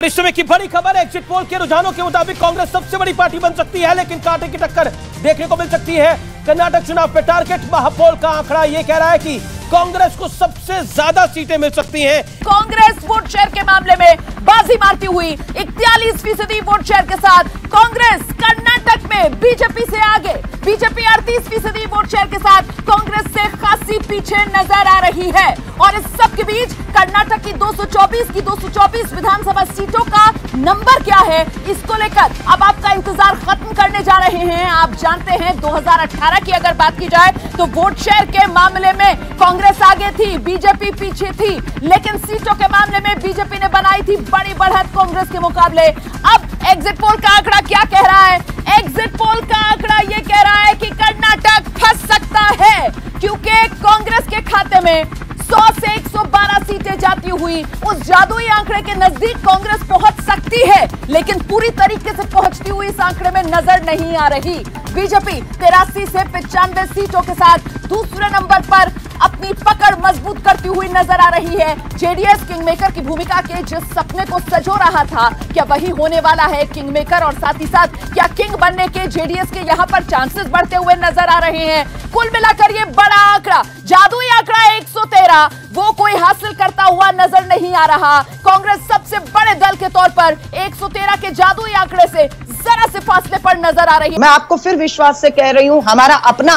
इस समय की बड़ी खबर है, एग्जिट पोल के रुझानों के मुताबिक कांग्रेस सबसे बड़ी पार्टी बन सकती है, लेकिन कांटे की टक्कर देखने को मिल सकती है। कर्नाटक चुनाव पे टारगेट महापोल का आंकड़ा यह कह रहा है कि कांग्रेस को सबसे ज्यादा सीटें मिल सकती हैं। कांग्रेस वोट शेयर के मामले में बाजी मारती हुई 41% वोट शेयर के साथ कांग्रेस कर्नाटक में बीजेपी से आगे। बीजेपी 38% वोट शेयर के साथ कांग्रेस से खासी पीछे नजर आ रही है। और इस सब के बीच कर्नाटक की 224 विधानसभा सीटों का नंबर क्या है, इसको लेकर अब आपका इंतजार खत्म करने जा रहे हैं। आप जानते हैं 2018 की अगर बात की जाए तो वोट शेयर के मामले में कांग्रेस आगे थी, बीजेपी पीछे थी, लेकिन सीटों के मामले में बीजेपी ने बनाई थी बड़ी बढ़त कांग्रेस के मुकाबले। अब एग्जिट पोल का आंकड़ा क्या कह रहा है? एग्जिट पोल का आंकड़ा यह कह रहा है कि कर्नाटक फंस सकता है, क्योंकि कांग्रेस के खाते में 100 से 112 सीटें जाती हुई उस जादुई आंकड़े के नजदीक कांग्रेस पहुंच सकती है, लेकिन पूरी तरीके से पहुंचती हुई इस आंकड़े में नजर नहीं आ रही। बीजेपी 83 से 95 सीटों के साथ दूसरे नंबर पर अपनी पकड़ मजबूत करती हुई नजर आ रही है। जेडीएस किंगमेकर की भूमिका के जिस सपने को सजो रहा था, क्या वही होने वाला है किंगमेकर? और साथ ही साथ क्या किंग बनने के जेडीएस के यहां पर चांसेस बढ़ते हुए नजर आ रहे हैं? कुल मिलाकर ये बड़ा आंकड़ा, जादुई आंकड़ा 113, वो कोई हासिल करता हुआ नजर नहीं आ रहा। कांग्रेस सबसे बड़े दल के तौर पर 113 के जादुई आंकड़े से जरा से फासले पर नजर आ रही है। मैं आपको फिर विश्वास से कह रही हूं, हमारा अपना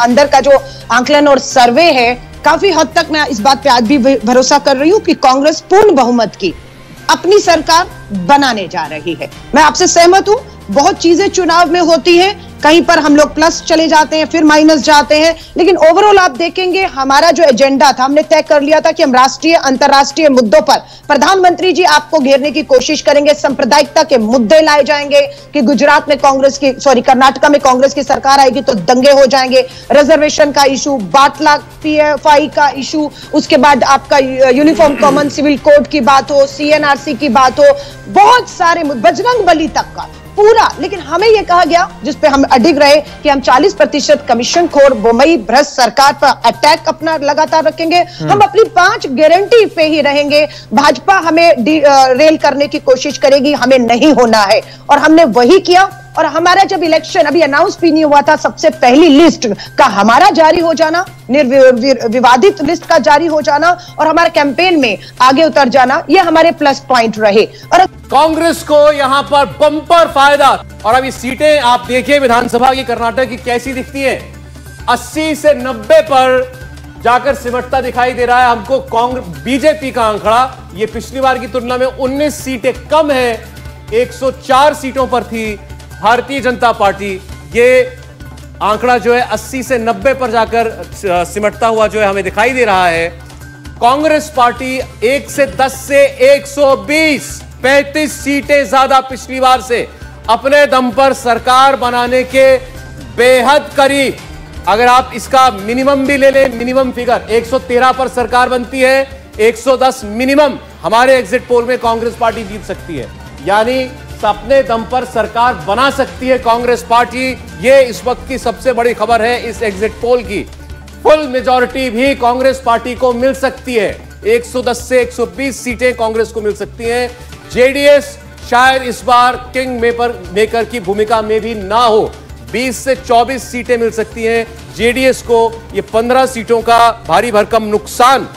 अंदर का जो आंकलन और सर्वे है, काफी हद तक मैं इस बात पे आज भी भरोसा कर रही हूं कि कांग्रेस पूर्ण बहुमत की अपनी सरकार बनाने जा रही है। मैं आपसे सहमत हूं, बहुत चीजें चुनाव में होती हैं, कहीं पर हम लोग प्लस चले जाते हैं, फिर माइनस जाते हैं, लेकिन ओवरऑल आप देखेंगे हमारा जो एजेंडा था, हमने तय कर लिया था कि हम राष्ट्रीय अंतर्राष्ट्रीय मुद्दों पर प्रधानमंत्री जी आपको घेरने की कोशिश करेंगे। सांप्रदायिकता के मुद्दे लाए जाएंगे कि गुजरात में कर्नाटक में कांग्रेस की सरकार आएगी तो दंगे हो जाएंगे। रिजर्वेशन का इशू, बाटला पीएफआई का इशू, उसके बाद आपका यूनिफॉर्म कॉमन सिविल कोड की बात हो, सीएनआरसी की बात हो, बहुत सारे बजरंग बली तक का पूरा। लेकिन हमें यह कहा गया, जिसपे हम अडिग रहे, कि हम 40% कमीशन खोर बोमई भ्रष्ट सरकार पर अटैक अपना लगातार रखेंगे। हम अपनी 5 गारंटी पे ही रहेंगे। भाजपा हमें रेल करने की कोशिश करेगी, हमें नहीं होना है, और हमने वही किया। और हमारा जब इलेक्शन अभी अनाउंस भी नहीं हुआ था, सबसे पहली लिस्ट का हमारा जारी हो जाना, विवादित लिस्ट का जारी हो जाना और हमारे कैंपेन में आगे उतर जाना, ये हमारे प्लस पॉइंट रहे। और कांग्रेस को यहां पर बम्पर फायदा। और अब ये सीटें आप देखिए विधानसभा की कर्नाटक की कैसी दिखती हैं। 80 से 90 पर जाकर सिमटता दिखाई दे रहा है हमको कांग्रेस। बीजेपी का आंकड़ा ये पिछली बार की तुलना में 19 सीटें कम है, 104 सीटों पर थी भारतीय जनता पार्टी। ये आंकड़ा जो है 80 से 90 पर जाकर सिमटता हुआ जो है हमें दिखाई दे रहा है। कांग्रेस पार्टी 1 से 10 से 120, 35 सीटें ज्यादा पिछली बार से अपने दम पर सरकार बनाने के बेहद करीब। अगर आप इसका मिनिमम भी ले लें, मिनिमम फिगर 113 पर सरकार बनती है, 110 मिनिमम हमारे एग्जिट पोल में कांग्रेस पार्टी जीत सकती है, यानी अपने दम पर सरकार बना सकती है कांग्रेस पार्टी। ये इस वक्त की सबसे बड़ी खबर है इस एग्जिट पोल की। फुल मेजॉरिटी भी कांग्रेस पार्टी को मिल सकती है, 110 से 120 सीटें कांग्रेस को मिल सकती हैं। जेडीएस शायद इस बार किंग मेकर की भूमिका में भी ना हो, 20 से 24 सीटें मिल सकती हैं जेडीएस को। ये 15 सीटों का भारी भरकम नुकसान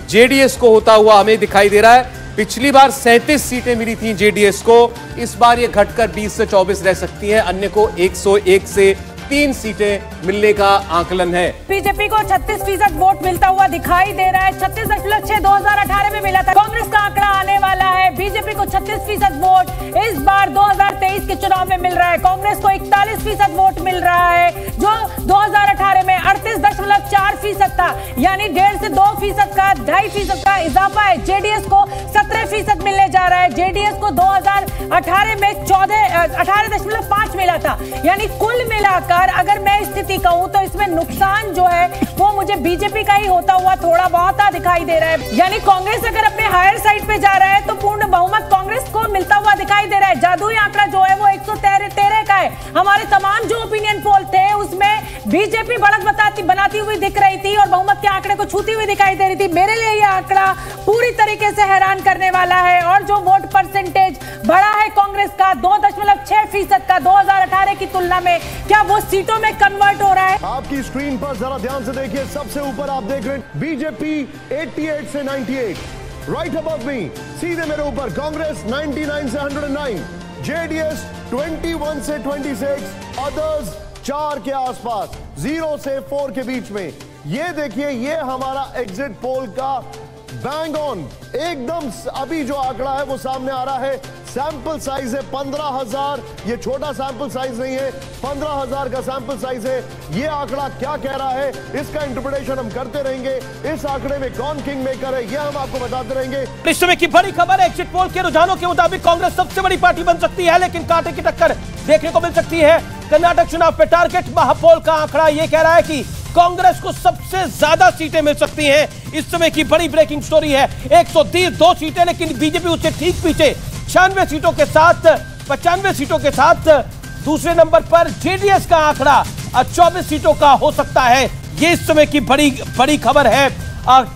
जेडीएस को होता हुआ हमें दिखाई दे रहा है। पिछली बार 37 सीटें मिली थी जेडीएस को, इस बार ये घटकर 20 से 24 रह सकती हैं। अन्य को 101 से 3 सीटें मिलने का आंकलन है। बीजेपी को 36% वोट मिलता हुआ दिखाई दे रहा है। 36.6 2018 में मिला था। कांग्रेस का आंकड़ा आने वाला है। बीजेपी को 36% वोट इस बार 2023 के चुनाव में मिल रहा है। कांग्रेस को 41% वोट मिल रहा है, जो 2018 में 38.4% था, यानी 1.5 से 2% का 2.5% का इजाफा है। जेडीएस को 17% मिलने जा रहा है। जेडीएस को 2018 में 18.5 मिला था, यानी कुल मिलाकर अगर मैं स्थिति कहूं तो इसमें नुकसान जो है वो मुझे बीजेपी का ही होता हुआ थोड़ा बहुत दिखाई दे रहा है। यानी कांग्रेस अगर अपने हायर साइड पे जा रहा है तो पूर्ण बहुमत कांग्रेस को मिलता हुआ दिखाई दे रहा है। जादुई आंकड़ा जो है वो 113 का है। हमारे तमाम जो ओपिनियन पोल थे उसमें बीजेपी बढ़त बनाती हुई दिख रही थी और बहुमत के आंकड़े को छूती हुई दिखाई दे रही थी। मेरे लिए यह आंकड़ा पूरी तरीके से हैरान करने वाला है। और जो वोट परसेंटेज बढ़ा है कांग्रेस का 2.6% का 2018 की तुलना में। क्या वो सीटों में कन्वर्ट हो रहा है? आपकी स्क्रीन पर जरा ध्यान से देखिए, सबसे ऊपर आप देख रहे हैं बीजेपी 88 से 98, राइट अबव मी सीधे मेरे ऊपर कांग्रेस 99 से 109, जेडीएस 21 से 26, अदर्स 4 के आसपास, 0 से 4 के बीच में। ये देखिए, ये हमारा एग्जिट पोल का बैंग ऑन एकदम अभी जो आंकड़ा है वो सामने आ रहा है। सैंपल साइज है 15,000, ये छोटा सैंपल साइज नहीं है, 15,000 का सैंपल साइज है। ये आंकड़ा क्या कह रहा है, इसका इंटरप्रिटेशन हम करते रहेंगे। इस आंकड़े में कौन किंग मेकर है, ये हम आपको बताते रहेंगे। इस समय की बड़ी खबर है, एग्जिट पोल के रुझानों के मुताबिक कांग्रेस सबसे बड़ी पार्टी बन सकती है, लेकिन कांटे की टक्कर देखने को मिल सकती है। कर्नाटक चुनाव पे टारगेट महापोल का आंकड़ा यह कह रहा है कि कांग्रेस को सबसे ज्यादा सीटें मिल सकती हैं। इस समय की बड़ी ब्रेकिंग स्टोरी है, 132 सीटें, लेकिन बीजेपी उससे ठीक पीछे 96 सीटों के साथ, 95 सीटों के साथ दूसरे नंबर पर जेडीएस का आंकड़ा 24 सीटों का हो सकता है। ये इस समय की बड़ी खबर है।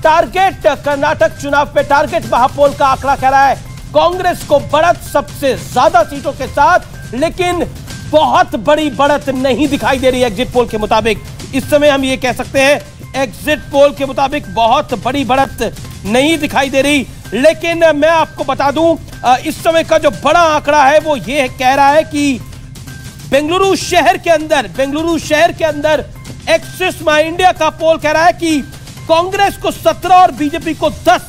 टारगेट कर्नाटक चुनाव पे टारगेट महापोल का आंकड़ा कह रहा है कांग्रेस को बढ़त सबसे ज्यादा सीटों के साथ, लेकिन बहुत बड़ी बढ़त नहीं दिखाई दे रही है एग्जिट पोल के मुताबिक। इस समय हम ये कह सकते हैं एग्जिट पोल के मुताबिक बहुत बड़ी बढ़त नहीं दिखाई दे रही, लेकिन मैं आपको बता दूं इस समय का जो बड़ा आंकड़ा है वो ये कह रहा है कि बेंगलुरु शहर के अंदर एक्सिस माई इंडिया का पोल कह रहा है कि कांग्रेस को 17 और बीजेपी को 10।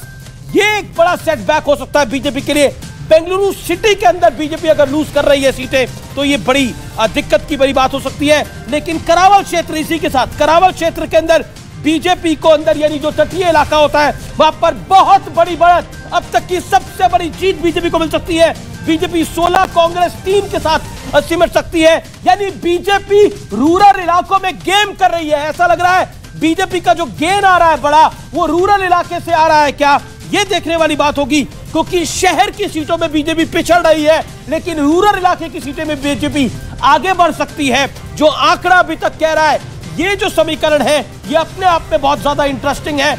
ये एक बड़ा सेटबैक हो सकता है बीजेपी के लिए। बेंगलुरु सिटी के अंदर बीजेपी अगर लूज कर रही है सीटें तो ये बड़ी दिक्कत की बड़ी बात हो सकती है। लेकिन करावल क्षेत्र, इसी के साथ करावल क्षेत्र के अंदर बीजेपी को अंदर यानी जो तटीय इलाका होता है वहां पर बहुत बड़ी बढ़त, अब तक की सबसे बड़ी जीत बीजेपी को मिल सकती है। बीजेपी 16, कांग्रेस 3 के साथ सिमट सकती है। यानी बीजेपी रूरल इलाकों में गेम कर रही है। ऐसा लग रहा है बीजेपी का जो गेन आ रहा है बड़ा, वो रूरल इलाके से आ रहा है क्या, ये देखने वाली बात होगी। क्योंकि शहर की सीटों में बीजेपी पिछड़ रही है, लेकिन रूरल इलाके की सीटें में बीजेपी आगे बढ़ सकती है। जो आंकड़ा अभी तक कह रहा है, ये जो समीकरण है ये अपने आप में बहुत ज्यादा इंटरेस्टिंग है।